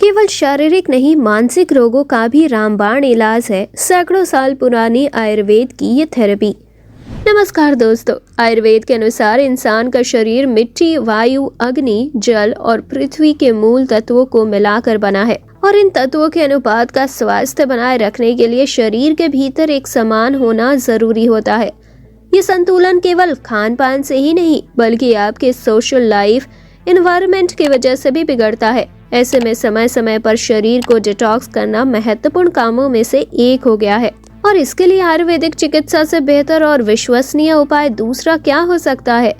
केवल शारीरिक नहीं, मानसिक रोगों का भी रामबाण इलाज है सैकड़ों साल पुरानी आयुर्वेद की ये थेरेपी। नमस्कार दोस्तों, आयुर्वेद के अनुसार इंसान का शरीर मिट्टी, वायु, अग्नि, जल और पृथ्वी के मूल तत्वों को मिलाकर बना है और इन तत्वों के अनुपात का स्वास्थ्य बनाए रखने के लिए शरीर के भीतर एक समान होना जरूरी होता है। ये संतुलन केवल खान पान से ही नहीं बल्कि आपके सोशल लाइफ, एनवायरनमेंट की वजह से भी बिगड़ता है। ऐसे में समय समय पर शरीर को डिटॉक्स करना महत्वपूर्ण कामों में से एक हो गया है और इसके लिए आयुर्वेदिक चिकित्सा से बेहतर और विश्वसनीय उपाय दूसरा क्या हो सकता है।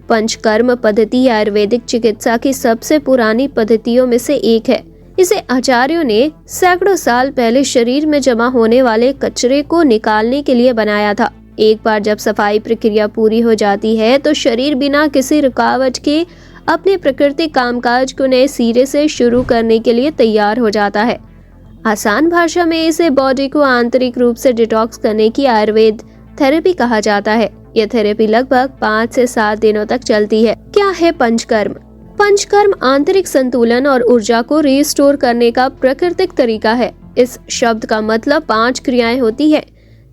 पंचकर्म पद्धति आयुर्वेदिक चिकित्सा की सबसे पुरानी पद्धतियों में से एक है। इसे आचार्यों ने सैकड़ों साल पहले शरीर में जमा होने वाले कचरे को निकालने के लिए बनाया था। एक बार जब सफाई प्रक्रिया पूरी हो जाती है तो शरीर बिना किसी रुकावट के अपने प्राकृतिक कामकाज को नए सिरे से शुरू करने के लिए तैयार हो जाता है। आसान भाषा में इसे बॉडी को आंतरिक रूप से डिटॉक्स करने की आयुर्वेद थेरेपी कहा जाता है। यह थेरेपी लगभग 5 से 7 दिनों तक चलती है। क्या है पंचकर्म? पंचकर्म आंतरिक संतुलन और ऊर्जा को रिस्टोर करने का प्राकृतिक तरीका है। इस शब्द का मतलब 5 क्रियाएं होती है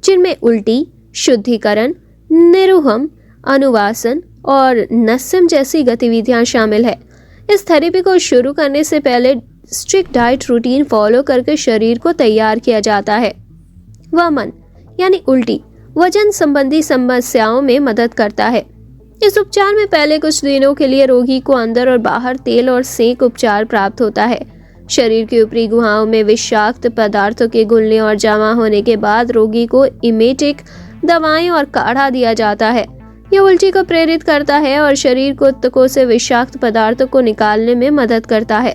जिनमें उल्टी, शुद्धिकरण, निरूहम, अनुवासन और नस्यम जैसी गतिविधियां शामिल है। इस थेरेपी को शुरू करने से पहले स्ट्रिक्ट डाइट रूटीन फॉलो करके शरीर को तैयार किया जाता है। वमन यानी उल्टी वजन संबंधी समस्याओं में मदद करता है। इस उपचार में पहले कुछ दिनों के लिए रोगी को अंदर और बाहर तेल और सेक उपचार प्राप्त होता है। शरीर की ऊपरी गुहाओं में विषाक्त पदार्थों के घुलने और जमा होने के बाद रोगी को इमेटिक दवाएं और काढ़ा दिया जाता है। यह उल्टी को प्रेरित करता है और शरीर को ऊतकों से विषाक्त पदार्थों को निकालने में मदद करता है।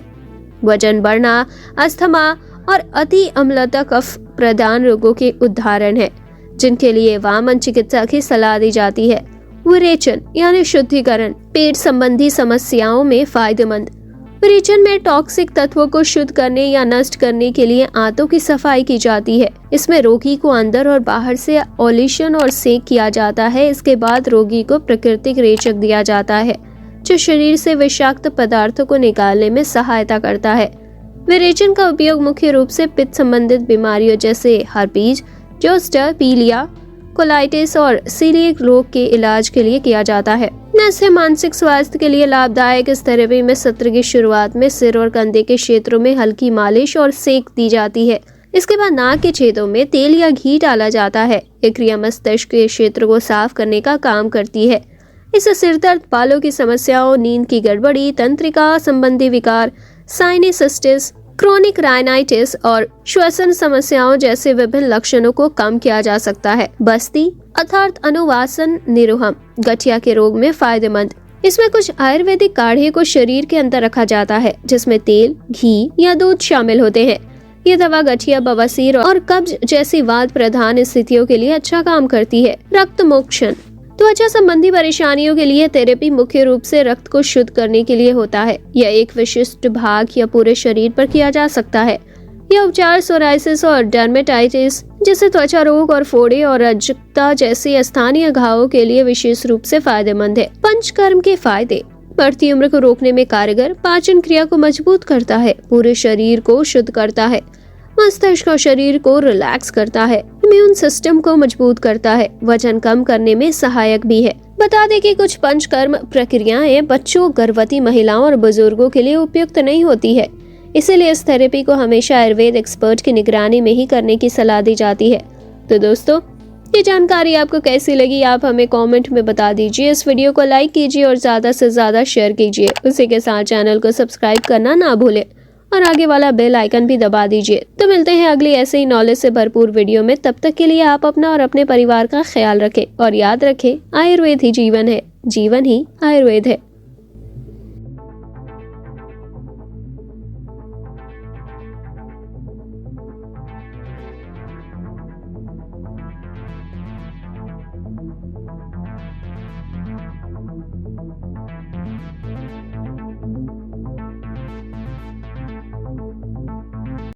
वजन बढ़ना, अस्थमा और अति अम्लता कफ प्रदान रोगों के उदाहरण है जिनके लिए वामन चिकित्सा की सलाह दी जाती है। विरेचन यानी शुद्धिकरण पेट संबंधी समस्याओं में फायदेमंद। विरेचन में टॉक्सिक तत्वों को शुद्ध करने या नष्ट करने के लिए आंतों की सफाई की जाती है। इसमें रोगी को अंदर और बाहर से ओलिशन और सेक किया जाता है। इसके बाद रोगी को प्राकृतिक रेचक दिया जाता है जो शरीर से विषाक्त पदार्थों को निकालने में सहायता करता है। विरेचन का उपयोग मुख्य रूप से पित्त संबंधित बीमारियों जैसे हर्पीज, जोस्टर, पीलिया, कोलाइटिस और सीलिएक रोग के इलाज के लिए किया जाता है। नस्य मानसिक स्वास्थ्य के लिए लाभदायक। इस थेरेपी में सत्र की शुरुआत में सिर और कंधे के क्षेत्रों में हल्की मालिश और सेक दी जाती है। इसके बाद नाक के छेदों में तेल या घी डाला जाता है। ये क्रिया मस्तिष्क के क्षेत्र को साफ करने का काम करती है। इससे सिर दर्द, बालों की समस्याओं, नींद की गड़बड़ी, तंत्रिका संबंधी विकार, साइनसाइटिस, क्रोनिक राइनाइटिस और श्वसन समस्याओं जैसे विभिन्न लक्षणों को कम किया जा सकता है। बस्ती अर्थात अनुवासन निरूहम गठिया के रोग में फायदेमंद। इसमें कुछ आयुर्वेदिक काढ़े को शरीर के अंदर रखा जाता है जिसमें तेल, घी या दूध शामिल होते हैं। ये दवा गठिया, बवासीर और कब्ज जैसी वात प्रधान स्थितियों के लिए अच्छा काम करती है। रक्त मोक्षण त्वचा संबंधी परेशानियों के लिए थेरेपी मुख्य रूप से रक्त को शुद्ध करने के लिए होता है। यह एक विशिष्ट भाग या पूरे शरीर पर किया जा सकता है। यह उपचार सोराइसिस और डर्मेटाइटिस जैसे त्वचा रोग और फोड़े और अजकता जैसे स्थानीय घावों के लिए विशेष रूप से फायदेमंद है। पंचकर्म के फायदे: बढ़ती उम्र को रोकने में कारगर, पाचन क्रिया को मजबूत करता है, पूरे शरीर को शुद्ध करता है, मस्तिष्क और शरीर को रिलैक्स करता है, इम्यून सिस्टम को मजबूत करता है, वजन कम करने में सहायक भी है। बता दें कि कुछ पंचकर्म प्रक्रियाएं बच्चों, गर्भवती महिलाओं और बुजुर्गों के लिए उपयुक्त नहीं होती है। इसीलिए इस थेरेपी को हमेशा आयुर्वेद एक्सपर्ट की निगरानी में ही करने की सलाह दी जाती है। तो दोस्तों, ये जानकारी आपको कैसी लगी आप हमें कमेंट में बता दीजिए। इस वीडियो को लाइक कीजिए और ज्यादा से ज्यादा शेयर कीजिए। उसी के साथ चैनल को सब्सक्राइब करना ना भूलें और आगे वाला बेल आइकन भी दबा दीजिए। तो मिलते हैं अगली ऐसे ही नॉलेज से भरपूर वीडियो में। तब तक के लिए आप अपना और अपने परिवार का ख्याल रखें और याद रखें, आयुर्वेद ही जीवन है, जीवन ही आयुर्वेद है।